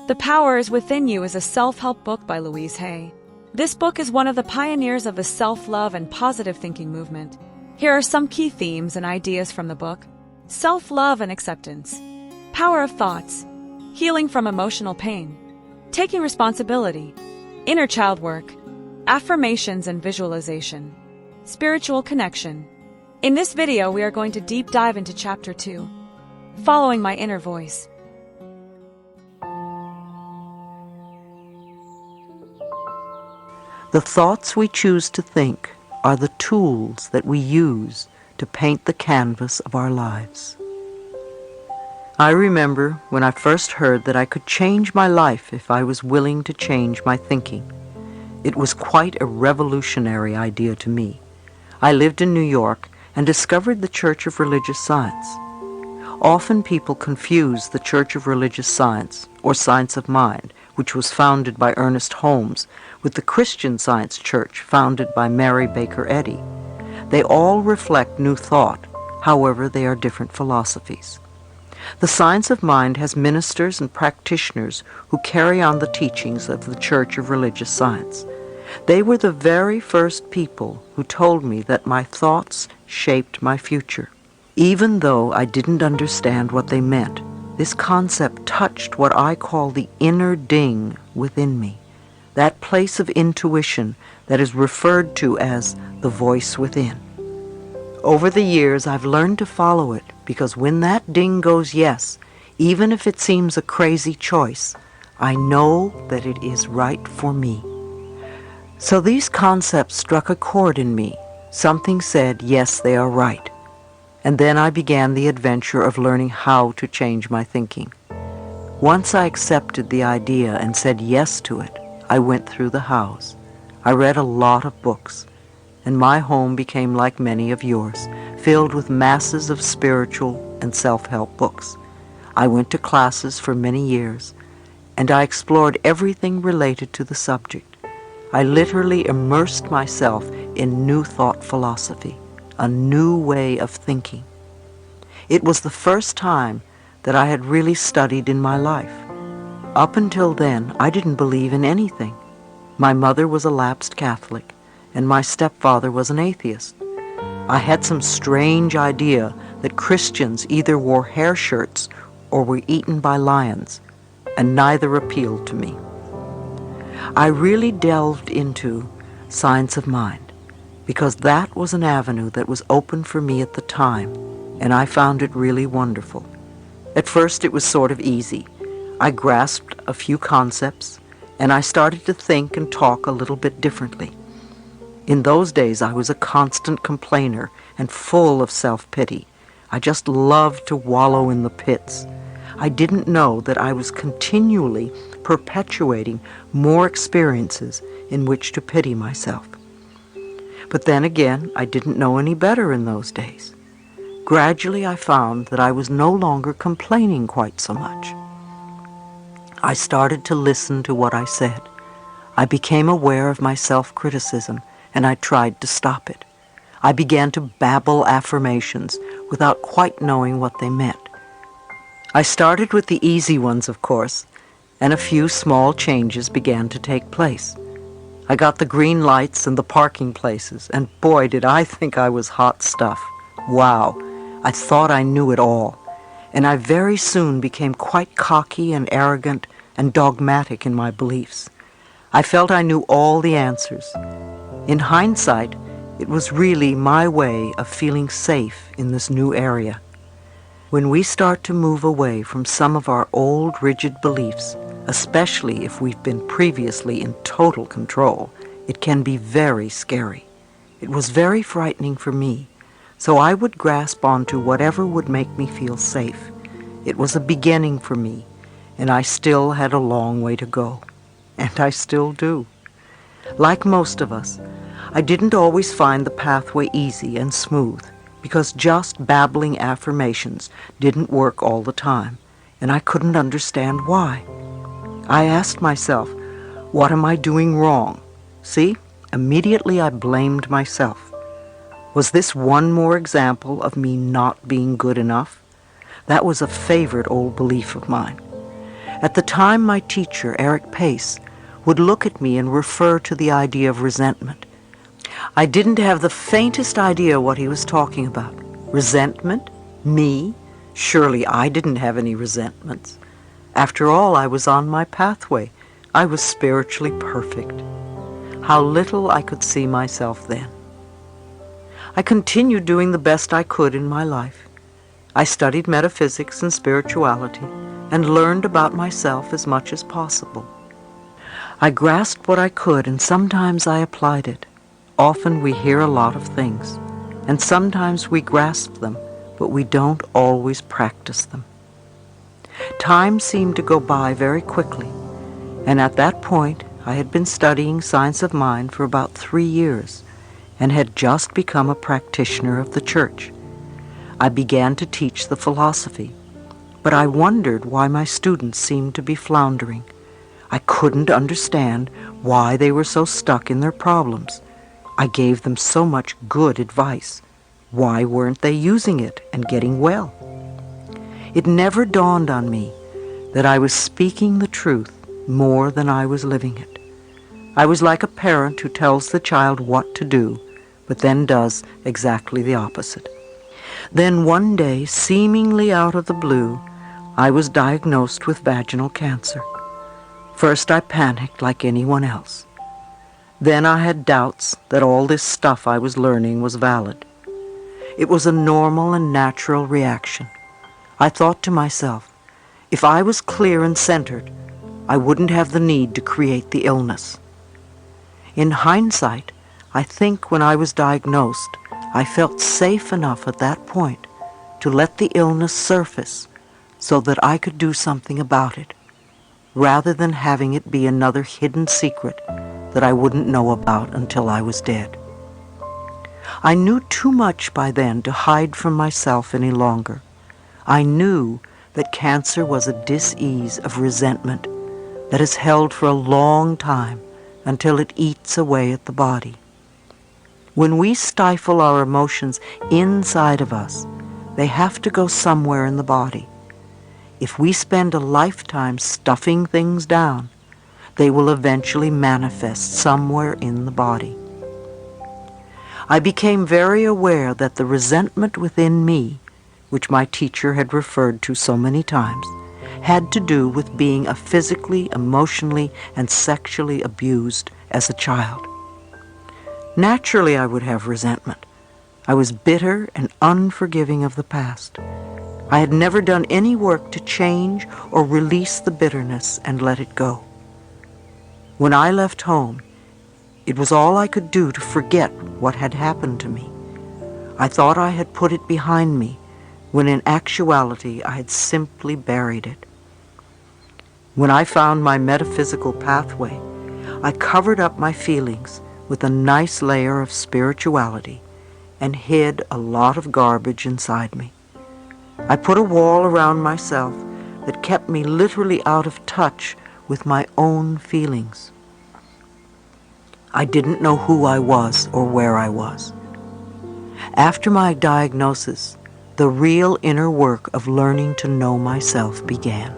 The Power is Within You is a self-help book by Louise Hay. This book is one of the pioneers of the self-love and positive thinking movement. Here are some key themes and ideas from the book. Self-love and acceptance. Power of thoughts. Healing from emotional pain. Taking responsibility. Inner child work. Affirmations and visualization. Spiritual connection. In this video, we are going to deep dive into Chapter 2, Following My Inner Voice. The thoughts we choose to think are the tools that we use to paint the canvas of our lives. I remember when I first heard that I could change my life if I was willing to change my thinking. It was quite a revolutionary idea to me. I lived in New York and discovered the Church of Religious Science. Often people confuse the Church of Religious Science, or Science of Mind, which was founded by Ernest Holmes, with the Christian Science Church founded by Mary Baker Eddy. They all reflect New Thought, however they are different philosophies. The Science of Mind has ministers and practitioners who carry on the teachings of the Church of Religious Science. They were the very first people who told me that my thoughts shaped my future. Even though I didn't understand what they meant, this concept touched what I call the inner ding within me, that place of intuition that is referred to as the voice within. Over the years, I've learned to follow it because when that ding goes yes, even if it seems a crazy choice, I know that it is right for me. So these concepts struck a chord in me. Something said, yes, they are right. And then I began the adventure of learning how to change my thinking. Once I accepted the idea and said yes to it, I went through the hows. I read a lot of books, and my home became like many of yours, filled with masses of spiritual and self-help books. I went to classes for many years, and I explored everything related to the subject. I literally immersed myself in New Thought philosophy, a new way of thinking. It was the first time that I had really studied in my life. Up until then, I didn't believe in anything. My mother was a lapsed Catholic, and my stepfather was an atheist. I had some strange idea that Christians either wore hair shirts or were eaten by lions, and neither appealed to me. I really delved into Science of Mind, because that was an avenue that was open for me at the time, and I found it really wonderful. At first it was sort of easy. I grasped a few concepts, and I started to think and talk a little bit differently. In those days I was a constant complainer and full of self-pity. I just loved to wallow in the pits. I didn't know that I was continually perpetuating more experiences in which to pity myself. But then again, I didn't know any better in those days. Gradually, I found that I was no longer complaining quite so much. I started to listen to what I said. I became aware of my self-criticism, and I tried to stop it. I began to babble affirmations without quite knowing what they meant. I started with the easy ones, of course, and a few small changes began to take place. I got the green lights and the parking places, and boy, did I think I was hot stuff. Wow, I thought I knew it all, and I very soon became quite cocky and arrogant and dogmatic in my beliefs. I felt I knew all the answers. In hindsight, it was really my way of feeling safe in this new area. When we start to move away from some of our old rigid beliefs, especially if we've been previously in total control, it can be very scary. It was very frightening for me, so I would grasp onto whatever would make me feel safe. It was a beginning for me, and I still had a long way to go. And I still do. Like most of us, I didn't always find the pathway easy and smooth, because just babbling affirmations didn't work all the time, and I couldn't understand why. I asked myself, what am I doing wrong? See, immediately I blamed myself. Was this one more example of me not being good enough? That was a favorite old belief of mine. At the time, my teacher, Eric Pace, would look at me and refer to the idea of resentment. I didn't have the faintest idea what he was talking about. Resentment? Me? Surely I didn't have any resentments. After all, I was on my pathway. I was spiritually perfect. How little I could see myself then. I continued doing the best I could in my life. I studied metaphysics and spirituality and learned about myself as much as possible. I grasped what I could, and sometimes I applied it. Often we hear a lot of things, and sometimes we grasp them, but we don't always practice them. Time seemed to go by very quickly, and at that point I had been studying science of mind for about 3 years and had just become a practitioner of the church. I began to teach the philosophy, but I wondered why my students seemed to be floundering. I couldn't understand why they were so stuck in their problems. I gave them so much good advice. Why weren't they using it and getting well? It never dawned on me that I was speaking the truth more than I was living it. I was like a parent who tells the child what to do, but then does exactly the opposite. Then one day, seemingly out of the blue, I was diagnosed with vaginal cancer. First I panicked like anyone else. Then I had doubts that all this stuff I was learning was valid. It was a normal and natural reaction. I thought to myself, if I was clear and centered, I wouldn't have the need to create the illness. In hindsight, I think when I was diagnosed, I felt safe enough at that point to let the illness surface so that I could do something about it, rather than having it be another hidden secret that I wouldn't know about until I was dead. I knew too much by then to hide from myself any longer. I knew that cancer was a dis-ease of resentment that is held for a long time until it eats away at the body. When we stifle our emotions inside of us, they have to go somewhere in the body. If we spend a lifetime stuffing things down, they will eventually manifest somewhere in the body. I became very aware that the resentment within me, which my teacher had referred to so many times, had to do with being physically, emotionally, and sexually abused as a child. Naturally, I would have resentment. I was bitter and unforgiving of the past. I had never done any work to change or release the bitterness and let it go. When I left home, it was all I could do to forget what had happened to me. I thought I had put it behind me, when in actuality I had simply buried it. When I found my metaphysical pathway, I covered up my feelings with a nice layer of spirituality and hid a lot of garbage inside me. I put a wall around myself that kept me literally out of touch with my own feelings. I didn't know who I was or where I was. After my diagnosis, the real inner work of learning to know myself began.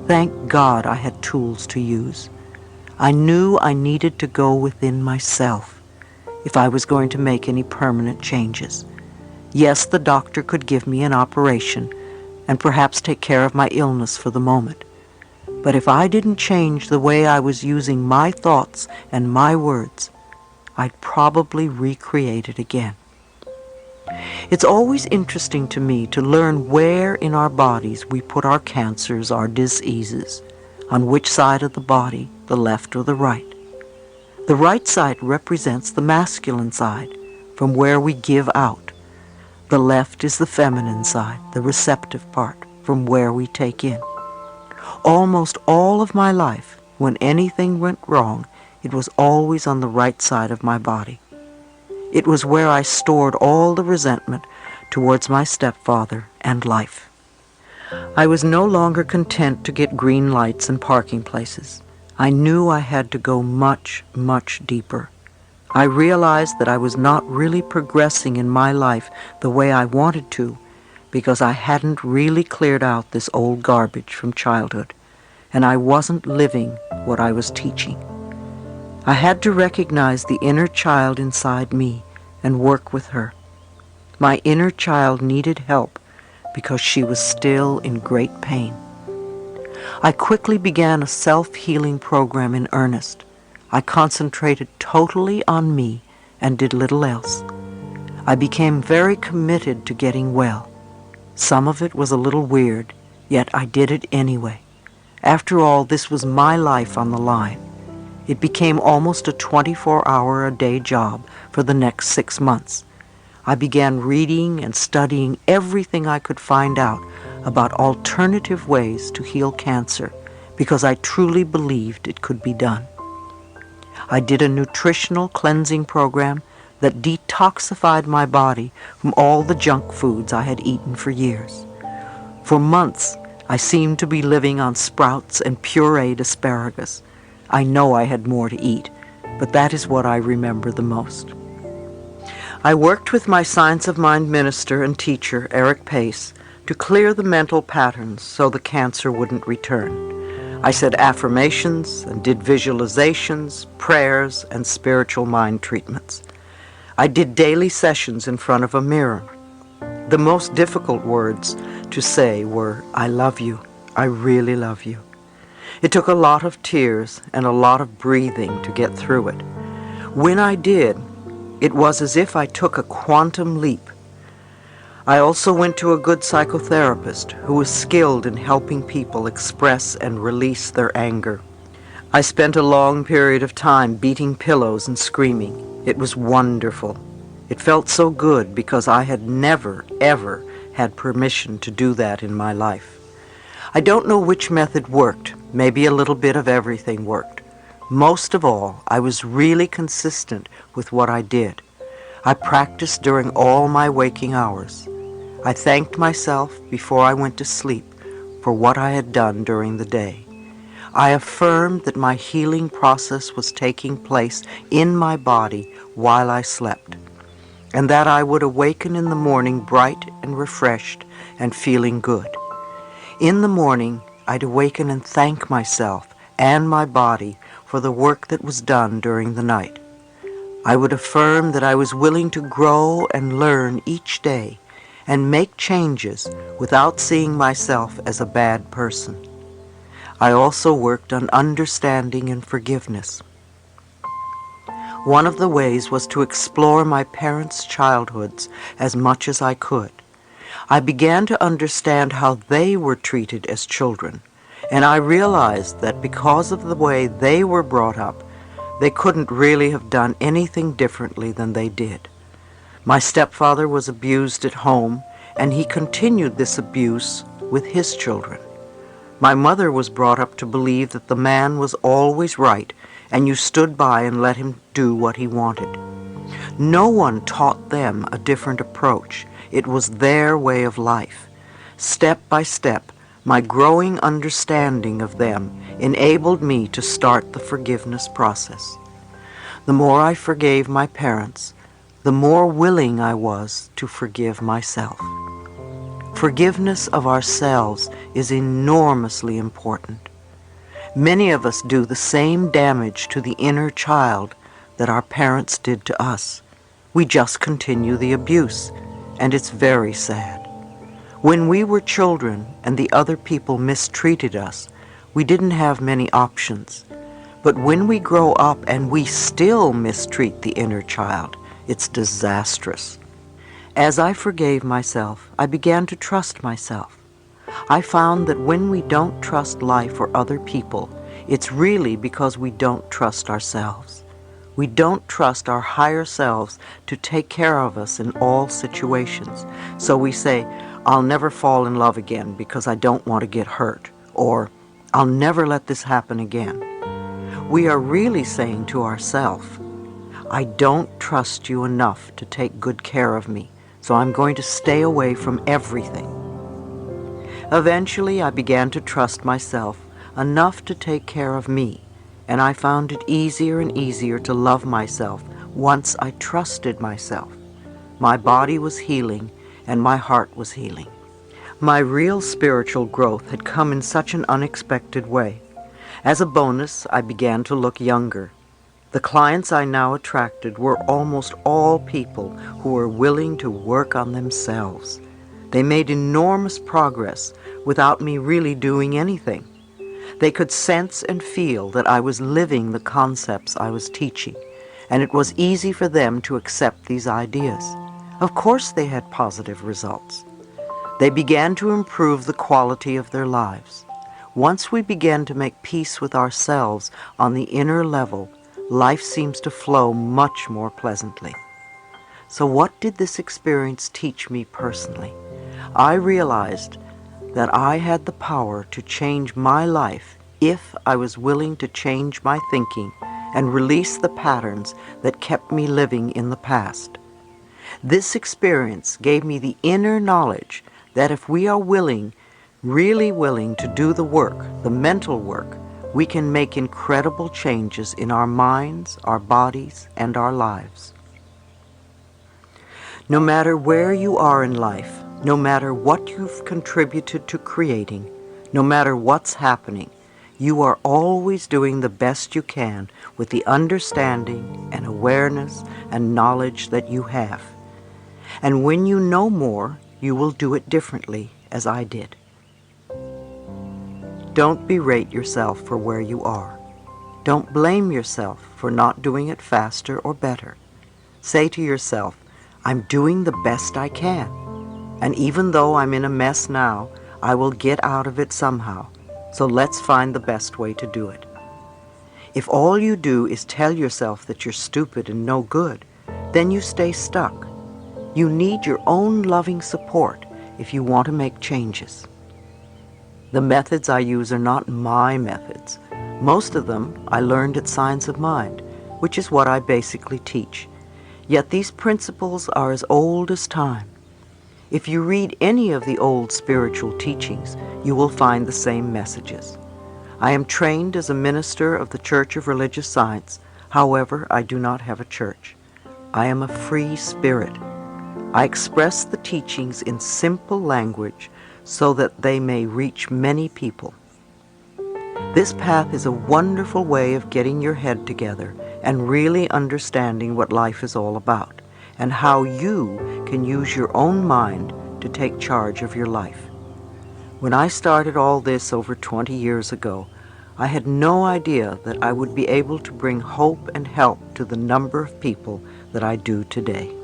Thank God I had tools to use. I knew I needed to go within myself if I was going to make any permanent changes. Yes, the doctor could give me an operation and perhaps take care of my illness for the moment. But if I didn't change the way I was using my thoughts and my words, I'd probably recreate it again. It's always interesting to me to learn where in our bodies we put our cancers, our diseases, on which side of the body, the left or the right. The right side represents the masculine side, from where we give out. The left is the feminine side, the receptive part, from where we take in. Almost all of my life, when anything went wrong, it was always on the right side of my body. It was where I stored all the resentment towards my stepfather and life. I was no longer content to get green lights and parking places. I knew I had to go much, much deeper. I realized that I was not really progressing in my life the way I wanted to because I hadn't really cleared out this old garbage from childhood. and I wasn't living what I was teaching. I had to recognize the inner child inside me and work with her. My inner child needed help because she was still in great pain. I quickly began a self-healing program in earnest. I concentrated totally on me and did little else. I became very committed to getting well. Some of it was a little weird, yet I did it anyway. After all, this was my life on the line. It became almost a 24-hour-a-day job for the next 6 months. I began reading and studying everything I could find out about alternative ways to heal cancer because I truly believed it could be done. I did a nutritional cleansing program that detoxified my body from all the junk foods I had eaten for years. For months, I seemed to be living on sprouts and pureed asparagus. I know I had more to eat, but that is what I remember the most. I worked with my Science of Mind minister and teacher, Eric Pace, to clear the mental patterns so the cancer wouldn't return. I said affirmations and did visualizations, prayers, and spiritual mind treatments. I did daily sessions in front of a mirror. The most difficult words to say were, "I love you. I really love you." It took a lot of tears and a lot of breathing to get through it. When I did, it was as if I took a quantum leap. I also went to a good psychotherapist who was skilled in helping people express and release their anger. I spent a long period of time beating pillows and screaming. It was wonderful. It felt so good because I had never, ever had permission to do that in my life. I don't know which method worked. Maybe a little bit of everything worked. Most of all, I was really consistent with what I did. I practiced during all my waking hours. I thanked myself before I went to sleep for what I had done during the day. I affirmed that my healing process was taking place in my body while I slept, and that I would awaken in the morning bright and refreshed and feeling good. In the morning, I'd awaken and thank myself and my body for the work that was done during the night. I would affirm that I was willing to grow and learn each day and make changes without seeing myself as a bad person. I also worked on understanding and forgiveness. One of the ways was to explore my parents' childhoods as much as I could. I began to understand how they were treated as children, and I realized that because of the way they were brought up, they couldn't really have done anything differently than they did. My stepfather was abused at home, and he continued this abuse with his children. My mother was brought up to believe that the man was always right, and you stood by and let him do what he wanted. No one taught them a different approach. It was their way of life. Step by step, my growing understanding of them enabled me to start the forgiveness process. The more I forgave my parents, the more willing I was to forgive myself. Forgiveness of ourselves is enormously important. Many of us do the same damage to the inner child that our parents did to us. We just continue the abuse, and it's very sad. When we were children and the other people mistreated us, we didn't have many options. But when we grow up and we still mistreat the inner child, it's disastrous. As I forgave myself, I began to trust myself. I found that when we don't trust life or other people, it's really because we don't trust ourselves. We don't trust our higher selves to take care of us in all situations. So we say, "I'll never fall in love again because I don't want to get hurt," or "I'll never let this happen again." We are really saying to ourselves, "I don't trust you enough to take good care of me, so I'm going to stay away from everything." Eventually, I began to trust myself enough to take care of me, and I found it easier and easier to love myself once I trusted myself. My body was healing, and my heart was healing. My real spiritual growth had come in such an unexpected way. As a bonus, I began to look younger. The clients I now attracted were almost all people who were willing to work on themselves. They made enormous progress without me really doing anything. They could sense and feel that I was living the concepts I was teaching, and it was easy for them to accept these ideas. Of course they had positive results. They began to improve the quality of their lives. Once we begin to make peace with ourselves on the inner level, life seems to flow much more pleasantly. So what did this experience teach me personally? I realized that I had the power to change my life if I was willing to change my thinking and release the patterns that kept me living in the past. This experience gave me the inner knowledge that if we are willing, really willing to do the work, the mental work, we can make incredible changes in our minds, our bodies, and our lives. No matter where you are in life, no matter what you've contributed to creating, no matter what's happening, you are always doing the best you can with the understanding and awareness and knowledge that you have. And when you know more, you will do it differently, as I did. Don't berate yourself for where you are. Don't blame yourself for not doing it faster or better. Say to yourself, I'm doing the best I can. And even though I'm in a mess now, I will get out of it somehow. So let's find the best way to do it. If all you do is tell yourself that you're stupid and no good, then you stay stuck. You need your own loving support if you want to make changes. The methods I use are not my methods. Most of them I learned at Science of Mind, which is what I basically teach. Yet these principles are as old as time. If you read any of the old spiritual teachings, you will find the same messages. I am trained as a minister of the Church of Religious Science. However, I do not have a church. I am a free spirit. I express the teachings in simple language so that they may reach many people. This path is a wonderful way of getting your head together and really understanding what life is all about and how you can use your own mind to take charge of your life. When I started all this over 20 years ago, I had no idea that I would be able to bring hope and help to the number of people that I do today.